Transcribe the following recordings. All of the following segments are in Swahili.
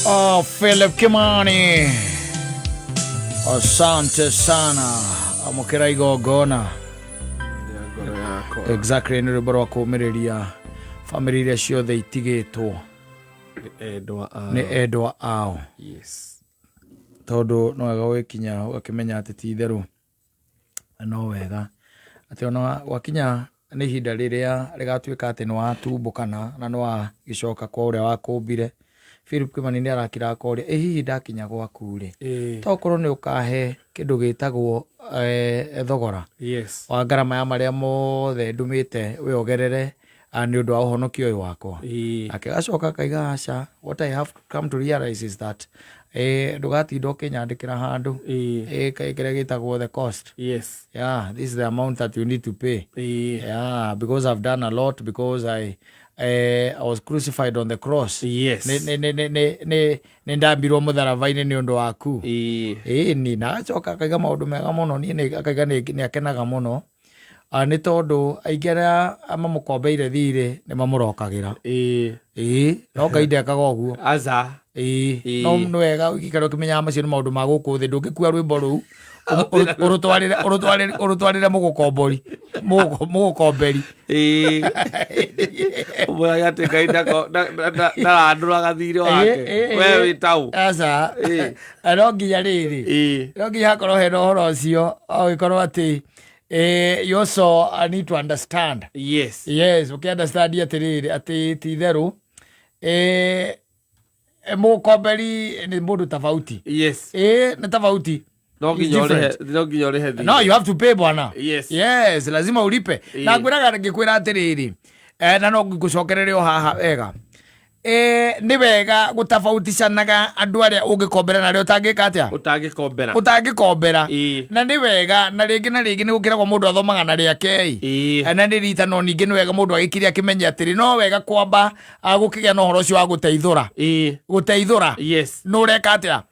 Oh, Philip Kimani. Asante sana. Amukira igogona. Exactly, ni rubaro wa kuumiria family iria ciothe itigitwo ni endwa ao. Yes. Tondu no wega wikinya ukimenya ati ti theru no wega ati ona wakinya ni hinda riria rigatuika ati no atumbukana na no agicoka kwa uria wakumbire. Philip Kimani ni arakira koria hihi ndakinya gwaku ri tokorwo ni ukahe kindu gitagwo thogora Yes. wa ngarama ya maria mothe ndumite wiogerere ni undu wa uhonokio uyu wakwa akigacoka kaiga aca. What I have come to realize is that ndugatinda ukinyandikira handu kaigira gitagwo the cost. Yes. Yeah, this is the amount that you need to pay. Yeah, because I've done a lot, because I was crucified on the cross. Yes. Ne ndambirwo mutharaba-ini ni undu waku. Ni na acoka kaiga maundu mega muno ni kaiga ni akenaga muno. Ni tondu aingera amamukombeire thiri ni mamurokagira. No kainde akaga uguo. Aza. No wega ukikara ukimenya macio ni maundu ma guku thi ndungikua rwimbo ru urutwarire mugukombori. Umwe ati kaida na anduraga thiri wake we witau aca no nginya riri no nginya hakorwo hena uhoro ucio ugikorwo ati you also need to understand. Yes. Ukiunderstand atiriri ati ti theru mukomberi ni mundu tofauti. Yes. Ni tofauti. No, you have to pay bwana. Yes. Lazima ulipe. Na ngwiraga ngikwira atiriri na no ngucokerere o haha wega. Ni wega gutafautishanaga andu aria ungikombera na rio utangika atia utangikombera na ni wega na ringi ni gukiragwo mundu athomaga na riake na ni rita no ningi ni wega mundu agikiri akimenya atiri no wega kwamba gukigia no horo cio wa guteithura yes no ureka atia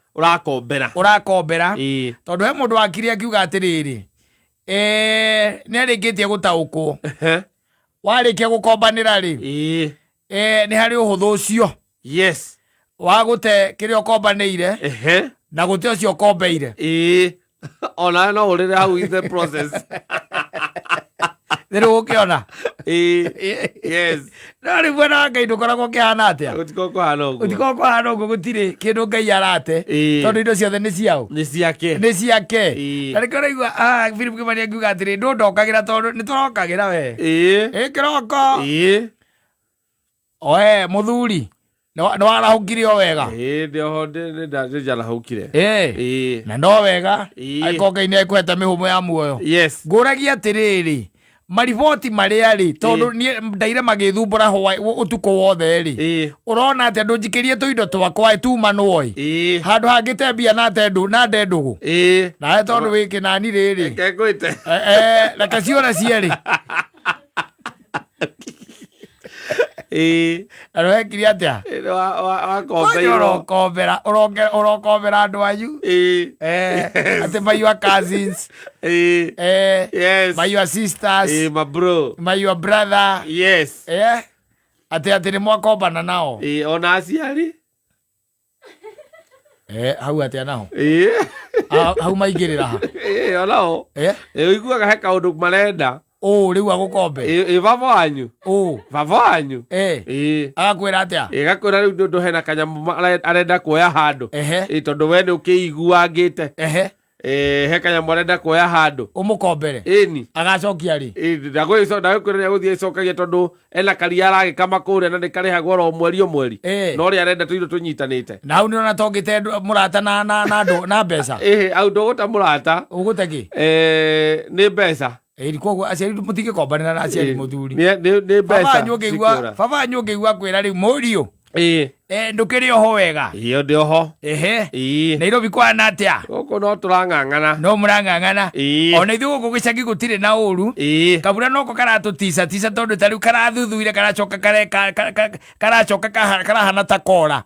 urakombera tondu he mundu akiri akiuga atiriri ni arikitie gutaukwo warikia gukombanira ri ni hari uhuthu ucio yes wa gute kiri ukombaneire na gute ucio ukombeire ona no urire how is the process Nero ukiona yes no ri bwana ngai ndukoragwo kihana atia utiko kuhana uguo gutire kindu ngai arate tondu indo ciothe ni ciao ni ciake na rikoraigua Philip Kimani akiuga atiri ndondokagira tondu ni turokagira we kiroko oe muthuri no warahukire o wega ndio ndarahukire na ndo wega aikonga ine kweta mihumo ya muoyo yes nguragia atiriri mariboti maria ri tondu ndaire magithumbura hwa utuko wothe ri urona ati andu njikirie tuindo twakwa tuma nwoi handu hangite mbia na ndendugu na tondu wiki nani riri kekwite reke ciora cieri arwekiri atia urokombera andu anyu ati my your cousins yes my your sisters my bro my your brother yes ati ni mwakombana nao ona aciari hau atia nao hau maingirira ha onao iguaga he kaundu marenda riu agukombe baba wanyu agakwira atia gakwira riu ndu hena kanyamu arenda kuoya handu tondu we ni ukiiguangite he kanyamu arenda kuoya handu umukombere ni agacokia ri ndakwira ni aguthie icokagia tondu ena karia aragikama kuria na ni karihagwo ro mweri no ri arenda tuindo tunyitanite na hau nirona tongite murata na mbeca au nduguta murata uguteki ni mbeca koguo aciari mutingĩkombanĩra na aciari mũthuri nĩ mbeca baba nyũngĩigua kwĩra rĩu mũriũ ndũkĩrĩ oho wega iyo ndĩ oho Nairobi kwana atĩa gũkũ no tũrang'ang'ana no mũrang'ang'ana ona ithuĩ gũkũ gĩcagi gũtirĩ na ũru kabura noko karatũtica tondu ta rĩu karathuthuire karacoka karahana ta kora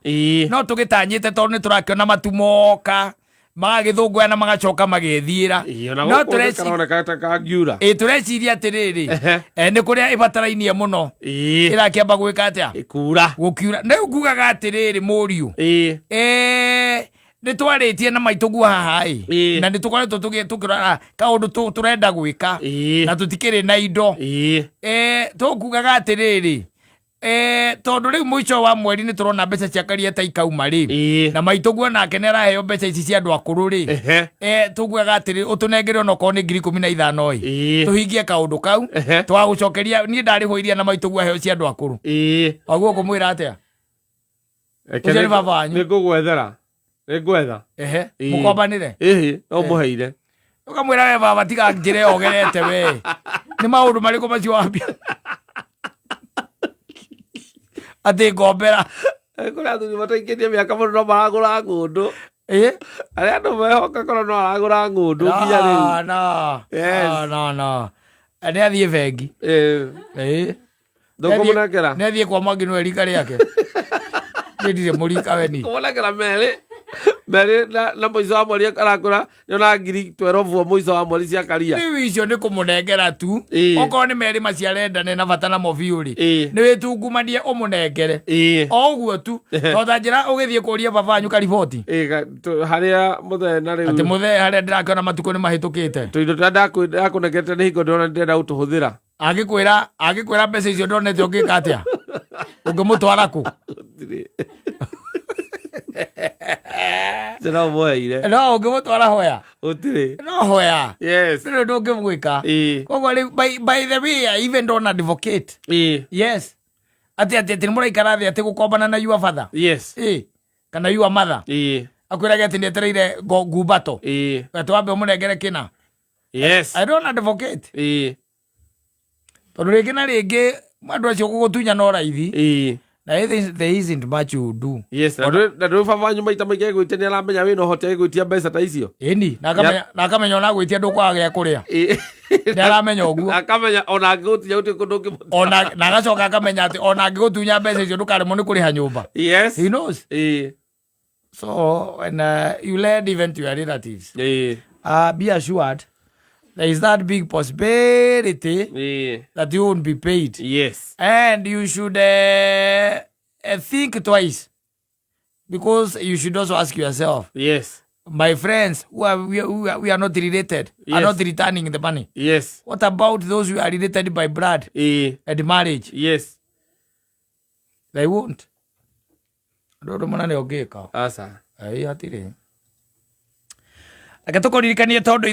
no tũgĩtanyĩte tondu nĩ tũrakĩona matu moka magagithungwana magacoka magethira no tureciria atiriri ni kuria ibatarainie muno irakiamba gwika atia gukiura na ngugaga atiriri muriu ni twaritie na maitugu haha na ni tukoretwo tukirora kaundu turenda gwika na tutikiri na indo tukugaga atiriri tondu riu mwico wa mweri ni turona mbeca cia karia ta ikauma ri na maitugu nake ni araheo mbeca ici cia andu akuru ri tuguaga atiri utunengere ono ko ni 15,000 tuhingie kaundu kau twagucokeria ni ndarihoiria na maitugu aheo cia andu akuru aguo kumwira atia uceri baba wanyu ngugwethera mukombanire no muheire ukamwira we baba tiga njire ogerete we ni maundu mariko macio wambia ati ngombera kuri andu mataingirie miaka muno no maragura ngundu aria andu mehoka korwo no aragura ngundu nginya riu no ni athie bengi ndukumunengera ni athie kwa Mwangi no erika riake ndire murika weni kumunengera meri na muico wa mweri arakura nyona 12 muico wa mweri cia karia riu icio ni kumunengera tu okorwo ni meri maciarendane na bata na mobiuri ni witungumanie umunengere o uguo tu tonda njira ugithie kuria baba wanyu kariboti haria muthenya riu ati muthenya haria ndirakiona matuko ni mahitukite tuindo turia ndakunengete ni hingo ndona ndenda gutuhuthira agikwira mbeca icio ndonete ungika atia ungimutwara ku no mweire no ungimutwara hoya utiri no hoya yes no ndungimwika koguo by the way I even don't advocate yes ati muraikara thi ati gukombana na your father yes kana your mother akwiraga ati ndetereire ngumbato twambe umunengere kina yes I don't advocate tondu ringi na ringi andu acio gugutunya no raithi na there isn't much you do yes na ndu baba wanyu maita maingi egwitia ni aramenya wina uhoti egwitia mbeca ta icio ni na akamenya ona gwitia ndukwaga gya kuria ni aramenya uguo akamenya ona angigutunya guti kundu ungimutua ona na agacoka akamenya ati ona angigutunya mbeca icio ndukaremwo ni kuriha nyumba yes he knows so when you lend even to your relatives be assured there is that big possibility that you won't be paid. Yes. And you should think twice. Because you should also ask yourself. Yes. My friends, we are not related, are not returning the money. Yes. What about those who are related by blood and marriage? Yes. They won't. Ndodo mwana neogeka. Asa. Ai atire. Akatokoririkanie tondu